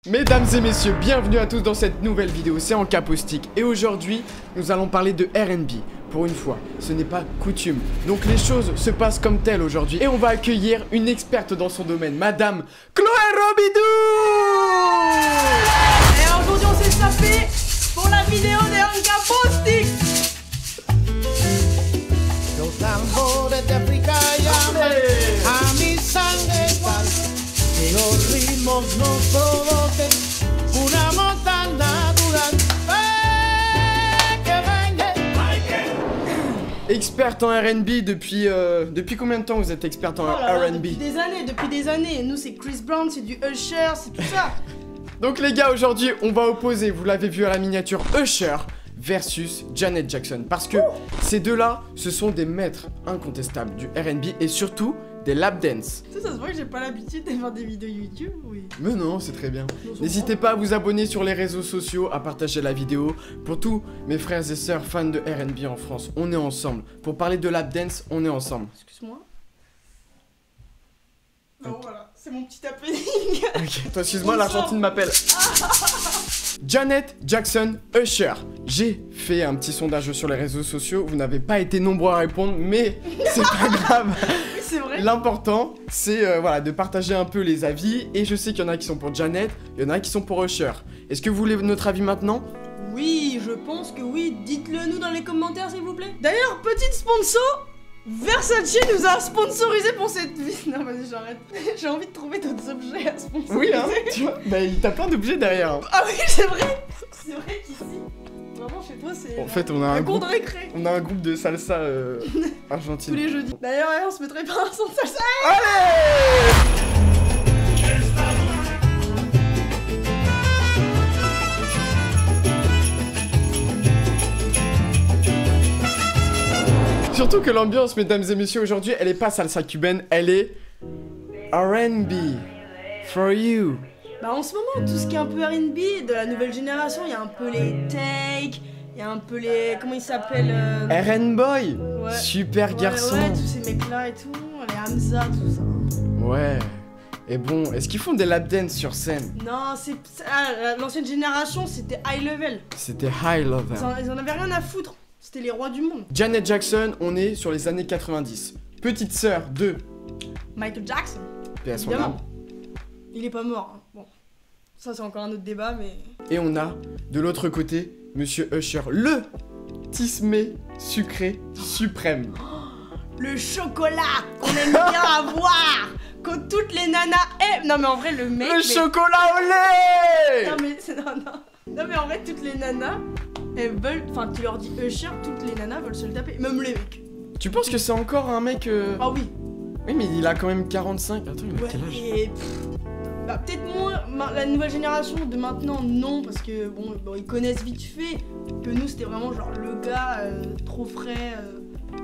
Mesdames et messieurs, bienvenue à tous dans cette nouvelle vidéo, c'est Encapostique. Et aujourd'hui, nous allons parler de R&B. Pour une fois, ce n'est pas coutume. Donc les choses se passent comme telles aujourd'hui. Et on va accueillir une experte dans son domaine, Madame Chloé Robidoux. Et aujourd'hui on s'est sapé pour la vidéo des Encapostique. Los tambores de África llaman a mi sangre tal que los ritmos nos provoquen una mortal natural. Experte en R&B depuis combien de temps vous êtes experte en R&B? Depuis des années. Nous c'est Chris Brown, c'est du Usher, c'est tout ça. Donc les gars, aujourd'hui on va opposer, vous l'avez vu à la miniature, Usher versus Janet Jackson. Parce que ces deux-là, ce sont des maîtres incontestables du R&B et surtout des lap dance. Ça se voit que j'ai pas l'habitude de faire des vidéos YouTube, oui. Mais non, c'est très bien. N'hésitez pas à vous abonner sur les réseaux sociaux, à partager la vidéo. Pour tous mes frères et sœurs fans de R&B en France, on est ensemble. Pour parler de lap dance, on est ensemble. Excuse-moi. Non, voilà, c'est mon petit happening. Ok, toi excuse-moi, l'Argentine m'appelle. Janet Jackson Usher. J'ai fait un petit sondage sur les réseaux sociaux. Vous n'avez pas été nombreux à répondre, mais c'est pas grave. Oui, c'est vrai. L'important, c'est voilà, de partager un peu les avis. Et je sais qu'il y en a qui sont pour Janet, il y en a qui sont pour Usher. Est-ce que vous voulez notre avis maintenant? Oui, je pense que oui. Dites-le nous dans les commentaires, s'il vous plaît. D'ailleurs, petite sponsor, Versace nous a sponsorisé pour cette vidéo. Non, vas-y, j'arrête. J'ai envie de trouver d'autres objets à sponsoriser. Oui, hein, tu vois, bah t'as plein d'objets derrière. Hein. Ah oui, c'est vrai. C'est vrai qu'ici, vraiment chez toi, c'est En fait, on a un cours groupe, de récré. on a un groupe de salsa argentine. Tous les jeudis. D'ailleurs, on se mettrait pas un son de salsa. Allez! Surtout que l'ambiance, mesdames et messieurs, aujourd'hui, elle est pas salsa cubaine, elle est R&B. For you. Bah en ce moment, tout ce qui est un peu R&B, de la nouvelle génération, il y a un peu les Take, il y a un peu les... Comment ils s'appellent R&B Boy. Ouais. Super garçon. Ouais, tous ces mecs-là et tout, les Hamza, tout ça. Ouais. Et bon, est-ce qu'ils font des lap dance sur scène? Non, l'ancienne génération, c'était high level. C'était high level. Ils en avaient rien à foutre. C'était les rois du monde. Janet Jackson, on est sur les années 90. Petite sœur de Michael Jackson. paix à son Évidemment. âme. Il est pas mort. Hein. Bon, ça c'est encore un autre débat, mais... Et on a, de l'autre côté, Monsieur Usher, le tismé sucré suprême. Le chocolat qu'on aime bien avoir. Que toutes les nanas aiment. Non mais en vrai, le mec... Le chocolat au lait. Non mais... Non mais en vrai, toutes les nanas, elles veulent... Enfin, tu leur dis Usher, toutes les nanas veulent se le taper. Même les mecs. Tu penses que c'est encore un mec... Ah oui. Oui, mais il a quand même 45. Attends, il a Ouais, quel âge? et... Bah peut-être moins la nouvelle génération de maintenant, non, parce que bon ils connaissent vite fait que nous c'était vraiment genre le gars trop frais,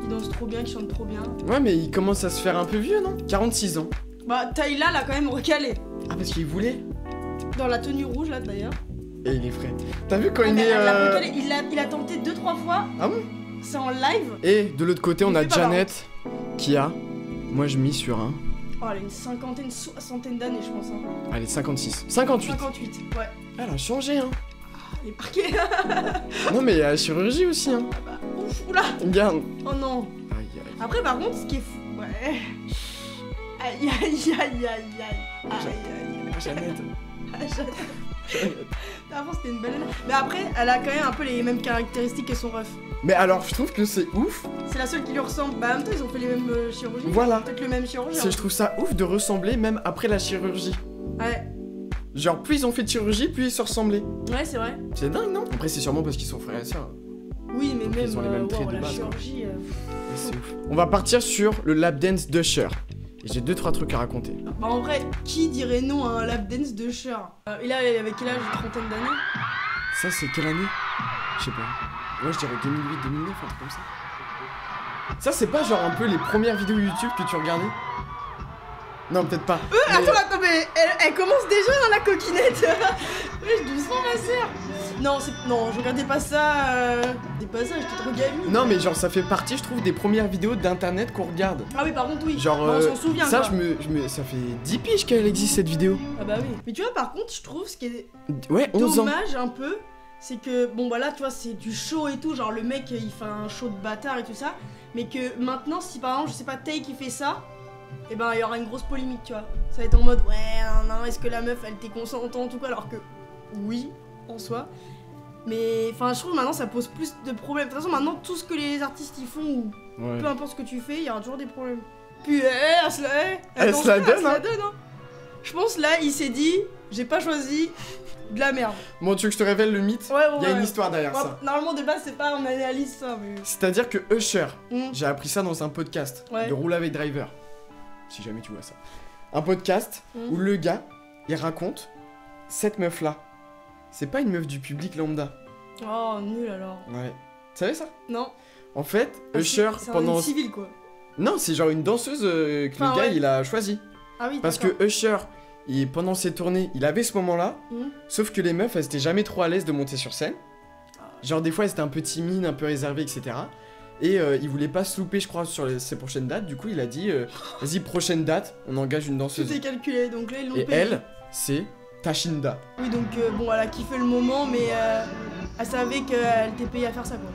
qui danse trop bien, qui chante trop bien. Ouais, mais il commence à se faire un peu vieux, non? 46 ans. Bah Tyla l'a quand même recalé. Ah, parce qu'il voulait? Dans la tenue rouge là d'ailleurs. Et il est frais. T'as vu quand il Mais est... elle l'a recalé, il a tenté 2-3 fois, Ah bon? c'est en live. Et de l'autre côté, on Il a fait pas Janet qui a... Moi, je mise sur un... Oh elle a une cinquantaine, soixantaine d'années je pense. Hein. Allez, 56. 58. 58, ouais. Elle a changé, hein. Elle est marquée. Non, mais il y a la chirurgie aussi, hein. Ah bah, ouf, oula. Regarde. Oh non. Aïe, aïe. Après par contre ce qui est fou, ouais. Aïe aïe aïe aïe aïe. Aïe aïe. Janet. Janet. Avant c'était une belle nana. Mais après elle a quand même un peu les mêmes caractéristiques que son ref. Mais alors, je trouve que c'est ouf. C'est la seule qui lui ressemble. Bah en même temps ils ont fait les mêmes chirurgies. Voilà. Peut-être le même chirurgien. Je trouve ça ouf de ressembler même après la chirurgie. Ouais. Genre, plus ils ont fait de chirurgie, plus ils se ressemblaient. Ouais c'est vrai. C'est dingue, non? Après, c'est sûrement parce qu'ils sont frères et sœurs. Oui mais même, Ils ont les mêmes traits wow, de la base, quoi. chirurgie. Mais c'est ouf. On va partir sur le lap dance d'Usher. Et j'ai 2-3 trucs à raconter. Bah en vrai, qui dirait non à un lap dance de Usher? Et là il avait quel âge? Une trentaine d'années? Ça, c'est quelle année? Je sais pas. Ouais, je dirais 2008-2009, un truc comme ça. Ça, c'est pas genre un peu les premières vidéos YouTube que tu regardais? Non, peut-être pas. Attends, mais elle commence déjà dans la coquinette. Ouais, doucement, ma sœur. Non, je regardais pas ça. Des passages, j'étais trop gamine. Non, mais genre, ça fait partie, je trouve, des premières vidéos d'internet qu'on regarde. Ah oui, par contre, oui. Genre, Bon, on s'en souvient. ça, quoi. ça fait 10 piges qu'elle existe cette vidéo. Ah bah oui. Mais tu vois, par contre, je trouve ce qui est Ouais, 11 ans. dommage un peu, c'est que, bon, voilà, tu vois, c'est du show et tout. Genre, le mec, il fait un show de bâtard et tout ça. Mais que maintenant, si par exemple, je sais pas, Tay qui fait ça, et ben, il y aura une grosse polémique, tu vois. Ça va être en mode, ouais, non, est-ce que la meuf, elle était consentante ou quoi? Alors que, oui, en soi. Mais enfin, je trouve maintenant ça pose plus de problèmes. De toute façon, maintenant tout ce que les artistes ils font, ou peu importe ce que tu fais, il y aura toujours des problèmes. Puis, elle se la donne, hein. Je pense là, il s'est dit, j'ai pas choisi de la merde. Bon, tu veux que je te révèle le mythe? Ouais, Il y a une histoire derrière ça. Normalement, de base, c'est pas on analyse ça, mais. C'est-à-dire que Usher, j'ai appris ça dans un podcast de Roule avec Driver. Si jamais tu vois ça. Un podcast où le gars, il raconte cette meuf-là. C'est pas une meuf du public lambda. Oh, nul alors. Ouais. Tu savais ça? Non. En fait, Usher, pendant. C'est civil quoi. Non, c'est genre une danseuse que le gars il a choisi. Ah oui, parce que Usher, pendant ses tournées, il avait ce moment-là. Sauf que les meufs, elles étaient jamais trop à l'aise de monter sur scène. Genre, des fois, elles étaient un peu timides, un peu réservées, etc. Et il voulait pas se louper, je crois, sur ses prochaines dates. Du coup, il a dit vas-y, prochaine date, on engage une danseuse. Tout est calculé, donc là, ils l'ont Et payé. elle, c'est Tashinda. Oui, donc bon, elle a kiffé le moment, mais elle savait qu'elle était payée à faire ça, quoi.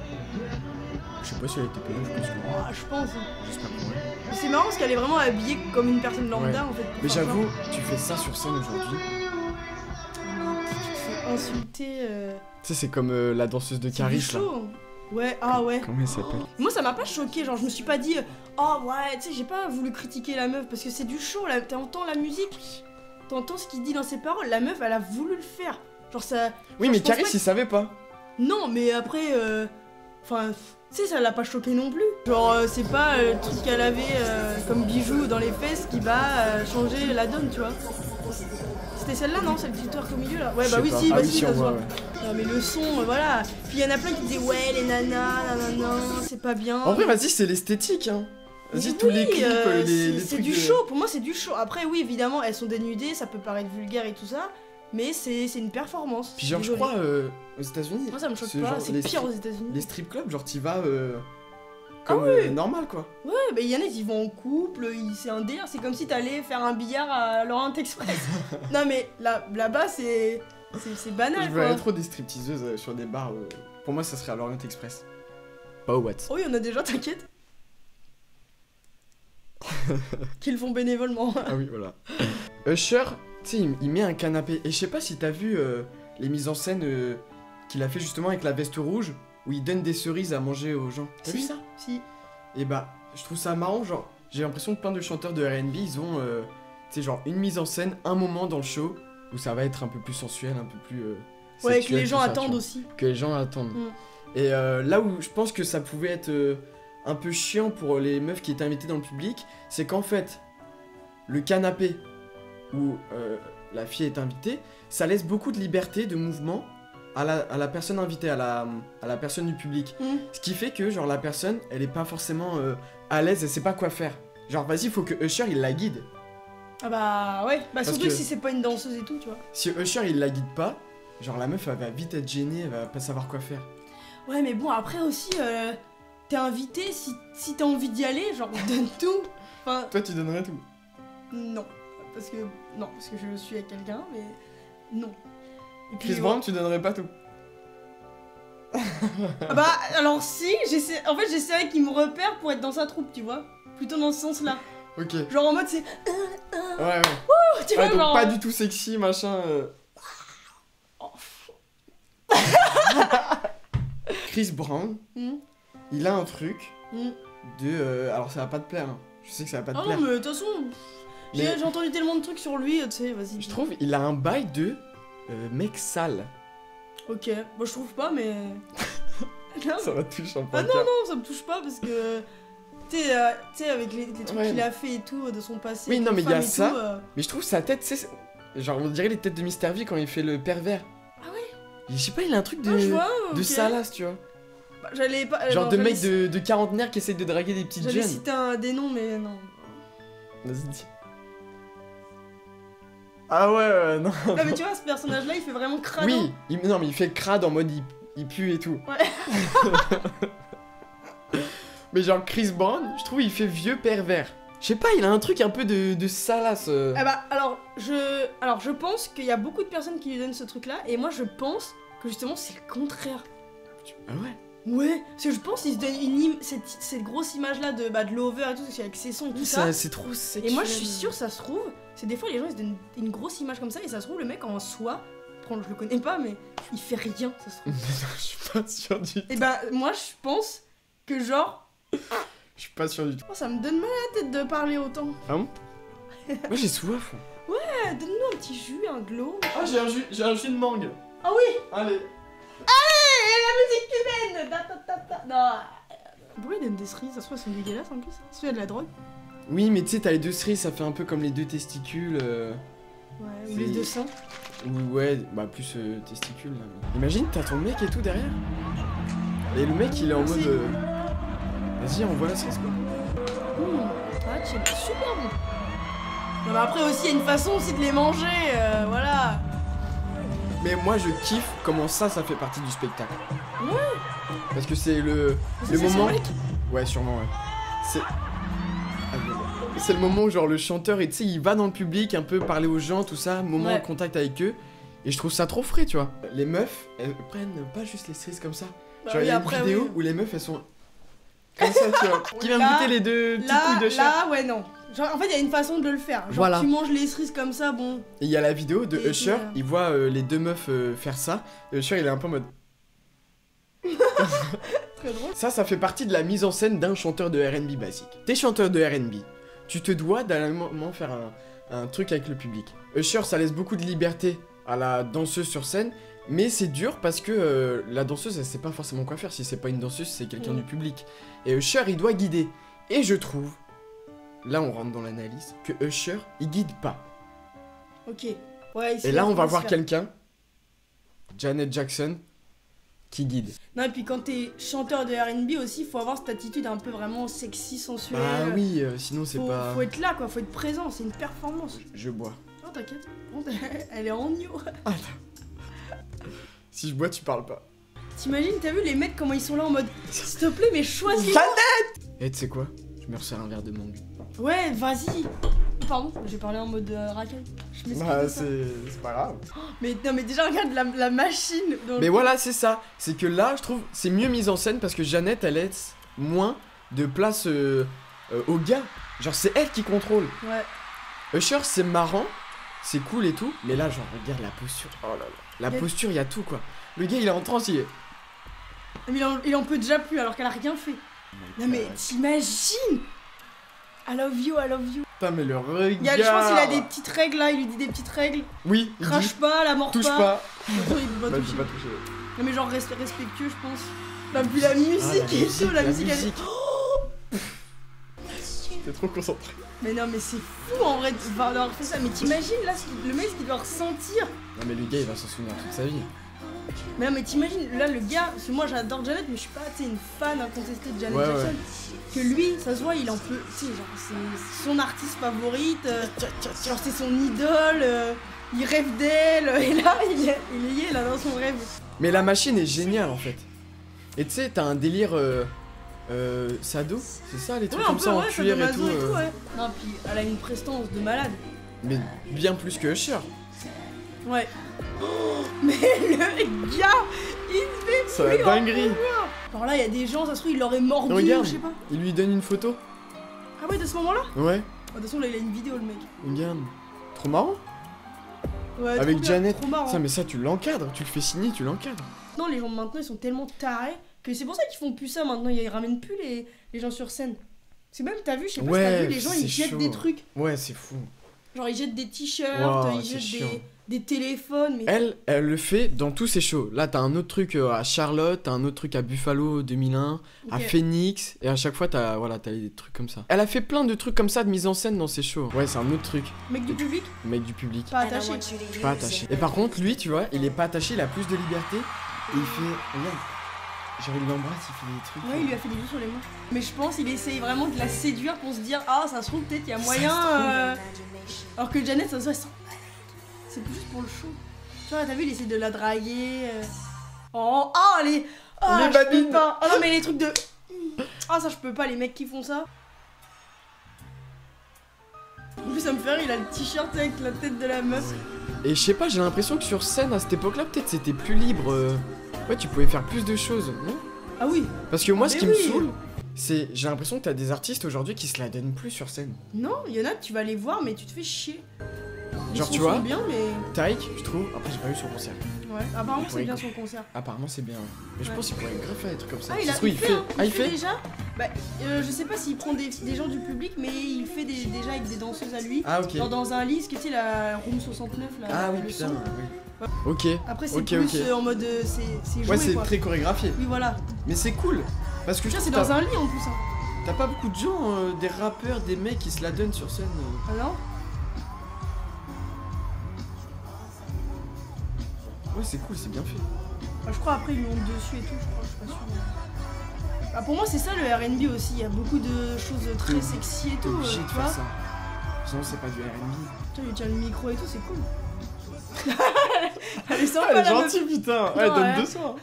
Je sais pas si elle était payée, je pense que oui. Oh, je pense. J'espère que oui. C'est marrant parce qu'elle est vraiment habillée comme une personne lambda en fait. Mais j'avoue, tu fais ça sur scène aujourd'hui. Tu te fais insulter. Tu sais, c'est comme la danseuse de Caris là. Ouais, ah ouais. Comment elle s'appelle? Moi ça m'a pas choqué, genre je me suis pas dit oh ouais, tu sais, j'ai pas voulu critiquer la meuf parce que c'est du show là, t'entends la musique, t'entends ce qu'il dit dans ses paroles, la meuf elle a voulu le faire. Genre ça. Oui, genre, mais Caris il savait pas. Non, mais après. Enfin. Tu sais, ça l'a pas choqué non plus. Genre, c'est pas le truc qu'elle avait comme bijou dans les fesses qui va changer la donne, tu vois. C'était celle-là, non? Celle qui twerk au milieu, là? Ouais, bah oui, si, bah si, ça se voit. Non, mais le son, voilà. Puis il y en a plein qui disaient, ouais, les nanas, nanana, c'est pas bien. En vrai, vas-y, c'est l'esthétique, hein. Vas-y, tous les clips, les trucs. C'est du show, pour moi, c'est du show. Après, oui, évidemment, elles sont dénudées, ça peut paraître vulgaire et tout ça. Mais c'est une performance. Puis genre, je crois, aux États-Unis. Moi, ça me choque pas, c'est pire aux États-Unis. Les strip clubs, genre, t'y vas comme normal, quoi. Ouais, bah il y en a, ils vont en couple, c'est un délire. C'est comme si t'allais faire un billard à l'Orient Express. Non, mais là-bas, c'est banal, Je veux aller trop des stripteaseuses sur des bars. Pour moi, ça serait à l'Orient Express. Pas au Watts. Oh, il y en a déjà, t'inquiète. Qu'ils font bénévolement. Ah oui, voilà. Usher, tu sais, il met un canapé. Et je sais pas si t'as vu les mises en scène qu'il a fait justement avec la veste rouge, où il donne des cerises à manger aux gens. T'as vu ça? Si. Et bah, je trouve ça marrant, genre, j'ai l'impression que plein de chanteurs de R&B, ils ont, tu sais, genre, une mise en scène, un moment dans le show, où ça va être un peu plus sensuel, un peu plus... ouais, sexuel, que les gens tout ça, attendent aussi. Que les gens attendent. Et là où je pense que ça pouvait être un peu chiant pour les meufs qui étaient invitées dans le public, c'est qu'en fait, le canapé où la fille est invitée, ça laisse beaucoup de liberté de mouvement à la personne invitée, à la personne du public. Ce qui fait que genre la personne, elle est pas forcément à l'aise, elle sait pas quoi faire. Genre vas-y, faut que Usher il la guide. Ah bah ouais, bah Parce surtout que si c'est pas une danseuse et tout, tu vois. Si Usher il la guide pas, genre la meuf elle va vite être gênée, elle va pas savoir quoi faire. Ouais, mais bon, après aussi, t'es invité, si t'as envie d'y aller, genre donne tout. Enfin, toi tu donnerais tout? Non, parce que je suis avec quelqu'un, mais non. Et puis, Chris Brown, tu donnerais pas tout? Ah bah alors si, en fait j'essaierais qu'il me repère pour être dans sa troupe, tu vois. Plutôt dans ce sens-là. Ok. Genre en mode c'est... Ouais. Tu vois, donc genre... pas du tout sexy, machin. Chris Brown, il a un truc de... alors ça va pas te plaire, hein. Je sais que ça va pas te plaire. Non mais de toute façon, j'ai entendu tellement de trucs sur lui, tu sais, vas-y. Je trouve il a un bail de mec sale. Ok, moi je trouve pas, mais... Non, ça va te toucher en Ah non, ça me touche pas parce que... Tu sais, avec les trucs qu'il a fait et tout, de son passé... Oui, non mais il y a ça, tout, mais je trouve sa tête, tu sais... Genre on dirait les têtes de Mr V quand il fait le pervers. Ah ouais? Je sais pas, il a un truc de... Ah, je vois, de salace, tu vois. Bah, j'allais pas... Genre de mec de quarantenaire qui essaye de draguer des petites jeunes. J'allais citer des noms, mais non. Vas-y, dis. Ah ouais, non. Non mais tu vois, ce personnage-là, il fait vraiment crado. Oui, non mais il fait crade en mode il pue et tout. Ouais. Mais genre Chris Brown, je trouve il fait vieux pervers. Je sais pas, il a un truc un peu de salace. Ah bah alors je pense qu'il y a beaucoup de personnes qui lui donnent ce truc-là et moi je pense que justement c'est le contraire. Ah ouais. Ouais, parce que je pense qu'il se donne cette grosse image-là de Lover et tout, avec ses sons et tout ça. C'est trop sexuel. Et moi je suis sûre, ça se trouve, c'est des fois les gens ils se donnent une grosse image comme ça et ça se trouve le mec en soi, je le connais pas mais il fait rien, ça se trouve. Je suis pas sûr du tout. Et bah moi je pense que genre... Je suis pas sûr du tout. Oh, ça me donne mal à la tête de parler autant. Ah bon? Moi j'ai soif. Ouais, donne-nous un petit jus, un glow. Ah j'ai un jus de mangue. Ah oui. Allez. Allez, la musique cubaine. Non. Pourquoi ils donnent des cerises? Ça se trouve elles sont dégueulasses en plus. Ça se fait de la drogue. Oui mais tu sais t'as les deux cerises, ça fait un peu comme les deux testicules. Ouais, ou les deux seins. Ou ouais, bah plus testicules là. Imagine t'as ton mec et tout derrière. Et le mec il est en mode... Vas-y envoie la cerise quoi. Ah tiens, super bon. Non mais après aussi il y a une façon aussi de les manger, voilà. Mais moi je kiffe comment ça fait partie du spectacle. Ouais. Parce que c'est le moment... Ouais sûrement ouais. C'est... C'est le moment où genre le chanteur, tu sais, il va dans le public un peu parler aux gens, tout ça, moment de contact avec eux. Et je trouve ça trop frais, tu vois. Les meufs, elles prennent pas juste les cerises comme ça. Bah genre il y a une vidéo où les meufs elles sont... Comme ça, tu vois. Qui vient goûter les deux petites couilles de chair. Là, ouais, non. Genre, en fait, il y a une façon de le faire. Genre, voilà. Tu manges les cerises comme ça, bon. Et il y a la vidéo de Et Usher, il voit les deux meufs faire ça. Et Usher, il est un peu en mode... Très drôle. Ça fait partie de la mise en scène d'un chanteur de R&B basique. T'es chanteur de R&B, tu te dois d'un moment faire un truc avec le public. Usher, ça laisse beaucoup de liberté à la danseuse sur scène. Mais c'est dur parce que la danseuse, elle sait pas forcément quoi faire. Si c'est pas une danseuse, c'est quelqu'un du public. Et Usher, il doit guider. Et je trouve, là on rentre dans l'analyse, que Usher, il guide pas. Ok. Ouais, et là, on va voir quelqu'un, Janet Jackson, qui guide. Non, et puis quand t'es chanteur de R&B aussi, faut avoir cette attitude un peu vraiment sexy, sensuelle. Ah oui, sinon c'est pas... Faut être là, quoi. Faut être présent. C'est une performance. Je bois. Non, t'inquiète. Elle est en yo. Si je bois, tu parles pas. T'imagines, t'as vu les mecs comment ils sont là en mode s'il te plaît, mais choisis. Janet! Et tu sais quoi? Je me resserre un verre de mangue. Ouais, vas-y. Pardon, j'ai parlé en mode racaille. Je m'excuse. Bah, c'est pas grave. Mais non, mais déjà, regarde la machine. Mais voilà, c'est ça. C'est que là, je trouve, c'est mieux mis en scène parce que Jeannette, elle laisse moins de place aux gars. Genre, c'est elle qui contrôle. Ouais. Usher, c'est marrant, c'est cool et tout. Mais là, genre, regarde la posture. Oh là là. La posture, il y a tout, quoi. Le gars, il est en transe, il est... Mais il en peut déjà plus alors qu'elle a rien fait. Non mais t'imagines? I love you, I love you. Putain mais le regard. Je pense qu'il a des petites règles là, il lui dit des petites règles. Oui. Crache pas, la mord touche pas. Il va toucher. Pas toucher. Non mais genre respectueux je pense. Non puis la musique est chaud, la musique elle... T'es trop concentré. Mais non mais c'est fou en vrai d'avoir fait ça. Mais t'imagines là le mec qui doit ressentir. Non mais le gars il va s'en souvenir toute sa vie. Mais non mais t'imagines là le gars, parce que moi j'adore Janet mais je suis pas une fan incontestée de Janet Jackson. Ouais. Que lui, ça se voit, il en peut, tu sais, genre c'est son artiste favorite, genre c'est son idole, il rêve d'elle, et là il est là dans son rêve. Mais la machine est géniale en fait. Et tu sais, t'as un délire sado, c'est ça les trucs comme ça en cuir et tout. Ouais. Non puis elle a une prestance de malade. Mais bien plus que Usher. Ouais. Oh, mais le gars, il fait c'est la dinguerie. Alors là, il y a des gens, ça se trouve, il l'aurait mordu, regarde, je sais pas. Il lui donne une photo. Ah ouais, de ce moment-là? Ouais. De toute façon, là, il a une vidéo, le mec. Regarde. Trop marrant. Ouais, avec Janet. Trop marrant. Ça, mais ça, tu l'encadres, tu le fais signer, tu l'encadres. Non, les gens de maintenant, ils sont tellement tarés que c'est pour ça qu'ils font plus ça maintenant. Ils ramènent plus les gens sur scène. C'est même, t'as vu, je sais pas si t'as vu, les gens, ils jettent des trucs. Ouais, c'est fou. Genre, ils jettent des t-shirts, ils jettent des téléphones. Mais... Elle le fait dans tous ses shows. Là, t'as un autre truc à Charlotte, t'as un autre truc à Buffalo 2001, à Phoenix, et à chaque fois, t'as des trucs comme ça. Elle a fait plein de trucs comme ça de mise en scène dans ses shows. Ouais, c'est un autre truc. Mec du public? Mec du public. Pas attaché. Pas attaché. Et par contre, lui, tu vois, il est pas attaché, il a plus de liberté. Et il fait... Regarde. Genre, il l'embrasse, il fait des trucs. Ouais, il lui a fait des bisous sur les mains. Mais je pense qu'il essaye vraiment de la séduire pour se dire, ah, ça se trouve, peut-être, il y a moyen. Alors que Janet, ça se voit, C'est plus juste pour le show. Tu vois, t'as vu, il essaie de la draguer. Oh, les. Oh, Les babines. Oh non, mais les trucs de. Ah, ça, je peux pas, les mecs qui font ça. En plus, ça me fait rire, il a le t-shirt avec la tête de la meuf. Et je sais pas, j'ai l'impression que sur scène à cette époque-là, peut-être c'était plus libre. Ouais, tu pouvais faire plus de choses, non? Ah oui. Parce que moi, ce Mais qui me oui. saoule, c'est j'ai l'impression que t'as des artistes aujourd'hui qui se la donnent plus sur scène. Non, il y en a, tu vas les voir, mais tu te fais chier. Les Genre, sons tu vois sont bien, mais. Taïk, je trouve. Après, j'ai pas vu son concert. Ouais, apparemment, c'est Ouais, bien quoi. son concert. Apparemment, c'est bien. Mais je Ouais. pense qu'il pourrait grave faire des trucs comme ça. Ah, il Ça a se trouve, il fait, hein. Ah, il fait déjà. Bah, je sais pas s'il prend des gens du public, mais il fait déjà avec des danseuses à lui. Ah, ok. Genre dans un lit, ce que tu sais, la Room 69 là. Ah, oui, le putain, son. oui. Ok. Après, c'est Ok, plus ok. en mode. C'est joué Ouais, c'est quoi. très chorégraphié. Oui, voilà. Mais c'est cool. Parce que je Tiens, c'est trouve dans un lit en plus. Hein. t'as pas beaucoup de gens, des rappeurs, des mecs qui se la donnent sur scène. Alors Ouais, c'est cool, c'est bien fait. bah, je crois après, ils lui montent dessus et tout, je crois, je suis pas sûre. Bah, pour moi, c'est ça le RB aussi. Il y a beaucoup de choses très sexy et T'es tout. obligé de Tu faire vois ça. Sinon, c'est pas du R&B. Tiens, il tient le micro et tout, c'est cool. Elle est sympa, Elle est la meuf. gentille, putain. Non, Elle donne ouais. 200.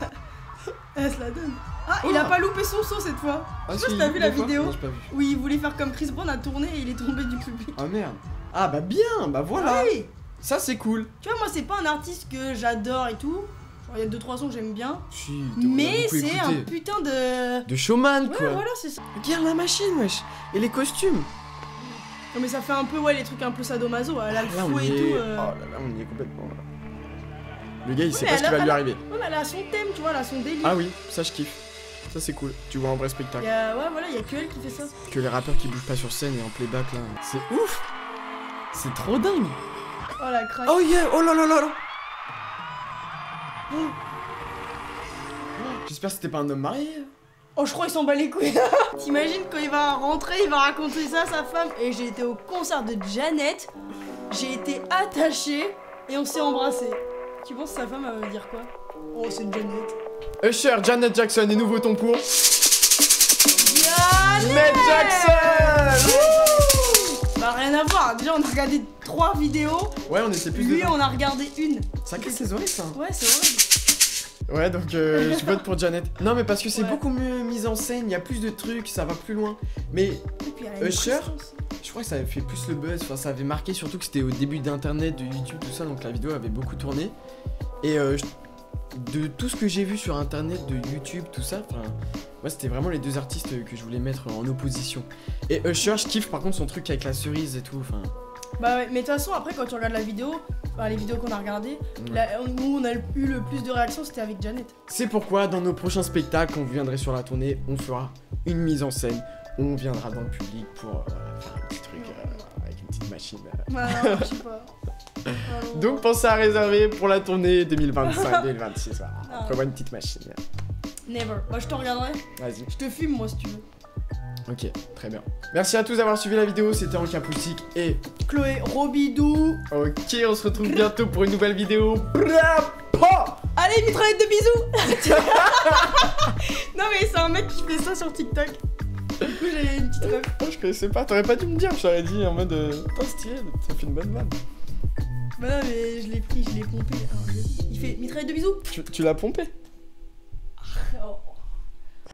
Elle se la donne. Ah, il a pas loupé son saut cette fois. Je sais pas si t'as vu la vidéo. Non, j'ai pas vu. où il voulait faire comme Chris Brown a tourné et il est tombé du public. Ah merde. Ah bah bien, bah voilà. Oui. Ça c'est cool. Tu vois, moi, c'est pas un artiste que j'adore et tout. Genre, il y a 2-3 sons que j'aime bien. Si, Mais c'est un putain de. de showman Ouais, quoi. voilà, c'est ça. Regarde la machine, wesh. Et les costumes. Non, mais ça fait un peu, ouais, les trucs un peu sadomaso. Elle a le Là on fouet y et est. tout. Oh là là, on y est complètement là. Le gars il sait mais pas ce qui elle va a- lui arriver. Ouais, mais elle a son thème, tu vois, elle a son délire. Ah oui, ça je kiffe. Ça c'est cool. Tu vois un vrai Il spectacle. y a, ouais, voilà, il y a que elle qui fait ça. Que les rappeurs qui bougent pas sur scène et en playback là. C'est ouf. C'est trop dingue. Oh la craque. Oh yeah, oh là là là là. J'espère que c'était pas un homme marié. Oh, je crois qu'il s'en bat les couilles. T'imagines quand il va rentrer, il va raconter ça à sa femme. Et j'ai été au concert de Janet, j'ai été attachée et on s'est embrassé. Tu penses que sa femme elle va dire quoi? Oh, c'est Janet. Usher, Janet Jackson et nous votons pour Janet Janet Jackson. Bah rien à voir, déjà on a regardé 3 vidéos, Ouais, on était plus lui dedans. on a regardé une. Ça casse ses oreilles ça. Ouais, c'est horrible. Ouais, donc je vote pour Janet. Non, mais parce que c'est Ouais. beaucoup mieux mis en scène, il y a plus de trucs, ça va plus loin. Mais Et puis elle a une Usher prestance. je crois que ça avait fait plus le buzz, enfin ça avait marqué surtout que c'était au début d'internet, de YouTube, tout ça, donc la vidéo avait beaucoup tourné. Et de tout ce que j'ai vu sur internet, de YouTube, tout ça, enfin, moi c'était vraiment les deux artistes que je voulais mettre en opposition. Et Usher, je kiffe par contre son truc avec la cerise et tout, enfin. Bah ouais, mais de toute façon après quand tu regardes la vidéo, enfin, les vidéos qu'on a regardées, où on a eu le plus de réactions c'était avec Janet. C'est pourquoi dans nos prochains spectacles, quand vous viendrez sur la tournée, on fera une mise en scène. On viendra dans le public pour faire un petit truc avec une petite machine. Bah non, je sais pas. Alors, Donc pensez à réserver pour la tournée 2025-2026. Voilà. Ah. On prévoit une petite machine. never. Bah je te regarderai. Vas-y. Je te fume moi si tu veux. Ok, très bien. Merci à tous d'avoir suivi la vidéo. C'était en Capoustique et Chloé, Robidou. ok, on se retrouve bientôt pour une nouvelle vidéo. Bravo. Allez, mitraillette de bisous. Non mais c'est un mec qui fait ça sur TikTok. Du coup j'ai une petite ref. Oh, je connaissais pas, t'aurais pas dû me dire, j'aurais dit en mode pas stylé, ça fait une bonne vanne. Bah non mais je l'ai pris, je l'ai pompé. Alors, il fait mitraillette de bisous. Tu l'as pompé? Oh.